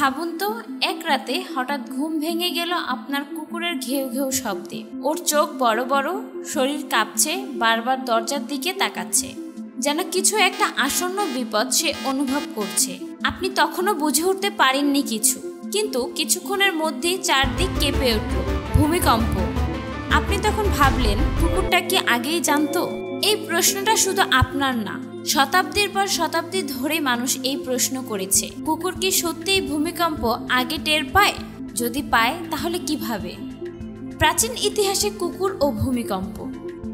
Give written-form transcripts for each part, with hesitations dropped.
ভাবুন তো, এক রাতে হঠাৎ ঘুম ভেঙে গেল আপনার কুকুরের ঘেউ ঘেউ শব্দে। ওর চোখ বড় বড়, শরীর কাঁপছে, বারবার দরজার দিকে তাকাচ্ছে, যেন কিছু একটা আসন্ন বিপদ সে অনুভব করছে। আপনি তখনও বুঝে উঠতে পারেননি কিছু, কিন্তু কিছুক্ষণের মধ্যেই চারদিক কেঁপে উঠল, ভূমিকম্প। আপনি তখন ভাবলেন, কুকুরটা কি আগেই জানতো? এই প্রশ্নটা শুধু আপনার না, শতাব্দীর পর শতাব্দী ধরে মানুষ এই প্রশ্ন করেছে। কুকুর কি সত্যিই ভূমিকম্প আগে টের পায়? যদি পায়, তাহলে কিভাবে? প্রাচীন ইতিহাসে কুকুর ও ভূমিকম্প,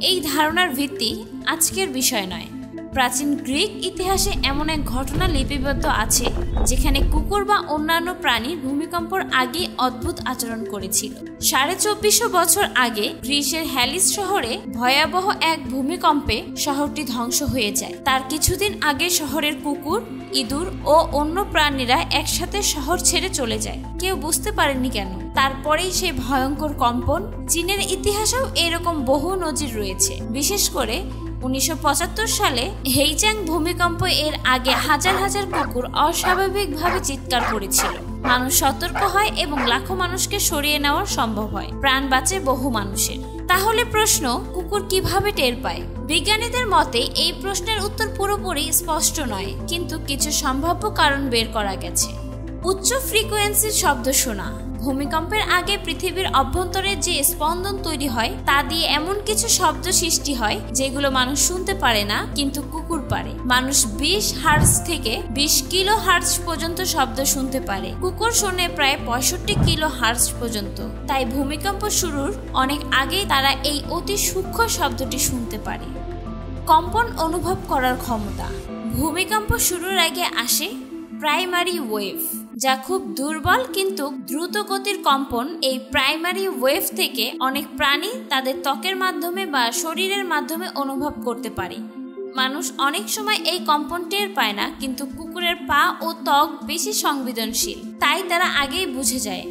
এই ধারণার ভিত্তি আজকের বিষয় নয়। প্রাচীন গ্রিক ইতিহাসে এমন এক ঘটনা লিপিবদ্ধ আছে যেখানে কুকুর বা অন্যান্য প্রাণী ভূমিকম্পর আগে অদ্ভুত আচরণ করেছিল। 2450 বছর আগে গ্রিসের হ্যালিস শহরে ভয়াবহ এক ভূমিকম্পে শহরটি ধ্বংস হয়ে যায়। তার কিছুদিন আগে শহরের কুকুর, ইঁদুর ও অন্য প্রাণীরা একসাথে শহর ছেড়ে চলে যায়। কেউ বুঝতে পারেনি কেন। তারপরেই সেই ভয়ঙ্কর কম্পন। চীনের ইতিহাসেও এরকম বহু নজির রয়েছে। বিশেষ করে 1975 সালে হেইচাং ভূমিকম্প এর আগে হাজার হাজার কুকুর অস্বাভাবিকভাবে চিৎকার করেছিল। মানুষ সতর্ক হয় এবং লাখো মানুষকে সরিয়ে নেওয়া সম্ভব হয়। প্রাণ বাঁচে বহু মানুষের। তাহলে প্রশ্ন, কুকুর কিভাবে টের পায়? বিজ্ঞানীদের মতে এই প্রশ্নের উত্তর পুরোপুরি স্পষ্ট নয়, কিন্তু কিছু সম্ভাব্য কারণ বের করা গেছে। উচ্চ ফ্রিকোয়েন্সির শব্দ শোনা। ভূমিকম্পের আগে পৃথিবীর অভ্যন্তরে যে স্পন্দন তৈরি হয় তা দিয়ে এমন কিছু শব্দ সৃষ্টি হয় যেগুলো মানুষ শুনতে পারে না, কিন্তু কুকুর পারে। মানুষ 20 হার্টজ থেকে 20 কিলো হার্টজ পর্যন্ত শব্দ শুনতে পারে। কুকুর শোনে প্রায় 65 কিলো হার্টজ পর্যন্ত। তাই ভূমিকম্প শুরুর অনেক আগেই তারা এই অতি সূক্ষ্ম শব্দটি শুনতে পারে। কম্পন অনুভব করার ক্ষমতা। ভূমিকম্প শুরুর আগে আসে প্রাইমারি ওয়েভ, যা খুব দুর্বল কিন্তু দ্রুত গতির কম্পন। এই প্রাইমারি ওয়েভ থেকে অনেক প্রাণী তাদের ত্বকের মাধ্যমে বা শরীরের মাধ্যমে অনুভব করতে পারে। মানুষ অনেক সময় এই কম্পন টের পায় না, কিন্তু কুকুরের পা ও ত্বক বেশি সংবেদনশীল, তাই তারা আগেই বুঝে যায়।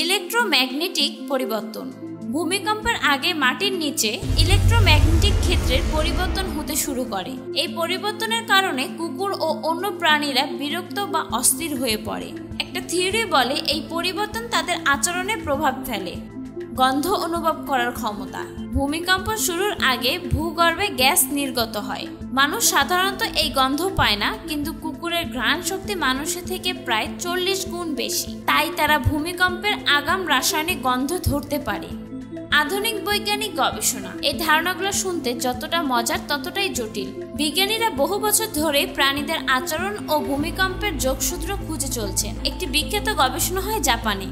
ইলেকট্রোম্যাগনেটিক পরিবর্তন। ভূমিকম্পের আগে মাটির নিচে ইলেকট্রোম্যাগনেটিক ক্ষেত্রের পরিবর্তন হতে শুরু করে। এই পরিবর্তনের কারণে কুকুর ও অন্য প্রাণীরা বিরক্ত বা অস্থির হয়ে পড়ে। একটা থিওরি বলে এই পরিবর্তন তাদের আচরণে প্রভাব ফেলে। গন্ধ অনুভব করার ক্ষমতা। ভূমিকম্প শুরুর আগে ভূগর্ভে গ্যাস নির্গত হয়। মানুষ সাধারণত এই গন্ধ পায় না, কিন্তু কুকুরের ঘ্রাণ শক্তি মানুষের থেকে প্রায় 40 গুণ বেশি। তাই তারা ভূমিকম্পের আগাম রাসায়নিক গন্ধ ধরতে পারে। আধুনিক বৈজ্ঞানিক গবেষণা। এই ধারণাগুলো শুনতে যতটা মজার ততটাই জটিল। বিজ্ঞানীরা বহু বছর ধরে প্রাণীদের আচরণ ও ভূমিকম্পের যোগসূত্র খুঁজে চলছেন। একটি বিখ্যাত গবেষণা হয় জাপানে।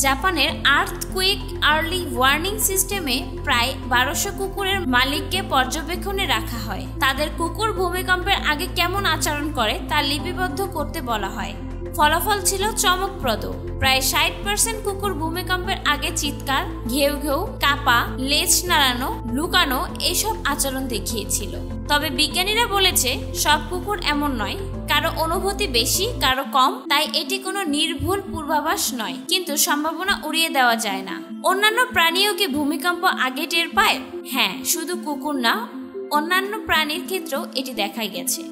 জাপানের আর্থকুইক আর্লি ওয়ার্নিং সিস্টেমে প্রায় 1200 কুকুরের মালিককে পর্যবেক্ষণে রাখা হয়। তাদের কুকুর ভূমিকম্পের আগে কেমন আচরণ করে তা লিপিবদ্ধ করতে বলা হয়। ফলাফল ছিল চমকপ্রদ। প্রায় 60% কুকুর ভূমিকম্পের আগে চিৎকার, ঘেউ ঘেউ, কাঁপা, লেজ নাড়ানো, লুকানো এইসব আচরণ দেখিয়েছিল। তবে বিজ্ঞানীরা বলেছে সব কুকুর এমন নয়। কারো অনুভূতি বেশি, কারো কম। তাই এটি কোনো নির্ভুল পূর্বাভাস নয়, কিন্তু সম্ভাবনা উড়িয়ে দেওয়া যায় না। অন্যান্য প্রাণীও কি ভূমিকম্প আগে টের পায়? হ্যাঁ, শুধু কুকুর না, অন্যান্য প্রাণীর ক্ষেত্রেও এটি দেখা গেছে।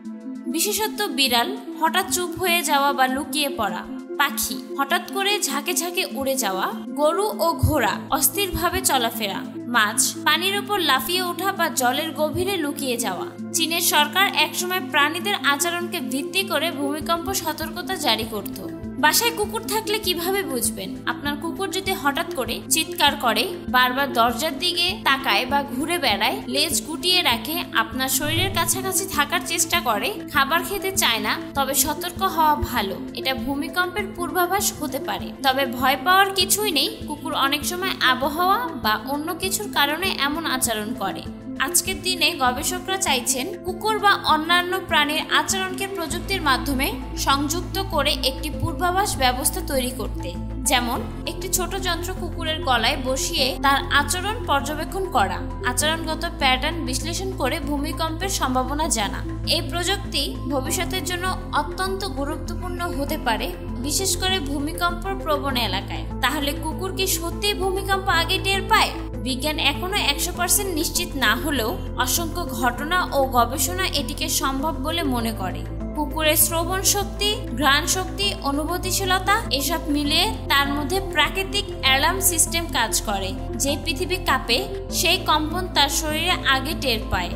বিশেষত বিড়াল হঠাৎ চুপ হয়ে যাওয়া বা লুকিয়ে পড়া, পাখি হঠাৎ করে ঝাঁকে ঝাঁকে উড়ে যাওয়া, গরু ও ঘোড়া অস্থিরভাবে চলাফেরা, মাছ পানির উপর লাফিয়ে ওঠা বা জলের গভীরে লুকিয়ে যাওয়া। চীনের সরকার একসময় প্রাণীদের আচরণকে ভিত্তি করে ভূমিকম্প সতর্কতা জারি করত। বাসায় কুকুর থাকলে কিভাবে বুঝবেন? আপনার কুকুর যদি হঠাৎ করে চিৎকার করে, বারবার দরজার দিকে তাকায় বা ঘুরে বেড়ায়, লেজ গুটিয়ে রাখে, আপনার শরীরের কাছাকাছি থাকার চেষ্টা করে, খাবার খেতে চায় না, তবে সতর্ক হওয়া ভালো। এটা ভূমিকম্পের পূর্বাভাস হতে পারে। তবে ভয় পাওয়ার কিছুই নেই। কুকুর অনেক সময় আবহাওয়া বা অন্য কিছুর কারণে এমন আচরণ করে। আজকের দিনে গবেষকরা চাইছেন কুকুর বা অন্যান্য প্রাণীর আচরণকে প্রযুক্তির মাধ্যমে সংযুক্ত করে একটি পূর্বাভাস ব্যবস্থা তৈরি করতে। যেমন একটি ছোট যন্ত্র কুকুরের গলায় বসিয়ে তার আচরণ পর্যবেক্ষণ করা, আচরণগত প্যাটার্ন বিশ্লেষণ করে ভূমিকম্পের সম্ভাবনা জানা। এই প্রযুক্তি ভবিষ্যতের জন্য অত্যন্ত গুরুত্বপূর্ণ হতে পারে, বিশেষ করে ভূমিকম্প প্রবণ এলাকায়। তাহলে কুকুর কি সত্যিই ভূমিকম্প আগে টের পায়? বিজ্ঞান এখনো 100% নিশ্চিত না হলেও অসংখ্য ঘটনা ও গবেষণা এটিকে সম্ভব বলে মনে করে। কুকুরের শ্রবণ শক্তি, ঘ্রাণ শক্তি, অনুভূতিশীলতা এসব মিলিয়ে তার মধ্যে প্রাকৃতিক অ্যালার্ম সিস্টেম কাজ করে। যে পৃথিবী কাঁপে সেই কম্পন তার শরীরে আগে টের পায়।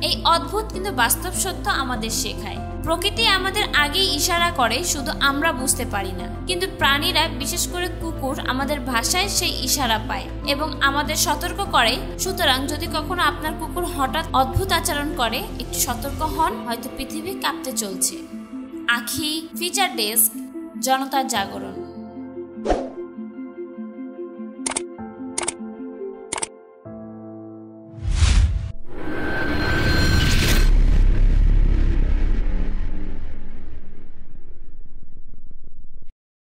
এই অদ্ভুত কিন্তু বাস্তব সত্য আমাদের শেখায় প্রকৃতি আমাদের আগেই ইশারা করে, শুধু আমরা বুঝতে পারি না। কিন্তু প্রাণীরা, বিশেষ করে কুকুর, আমাদের ভাষায় সেই ইশারা পায় এবং আমাদের সতর্ক করে। সুতরাং যদি কখনো আপনার কুকুর হঠাৎ অদ্ভুত আচরণ করে, একটু সতর্ক হন, হয়তো পৃথিবী কাঁপতে চলছে। আখি, ফিচার ডেস্ক, জনতার জাগরণ।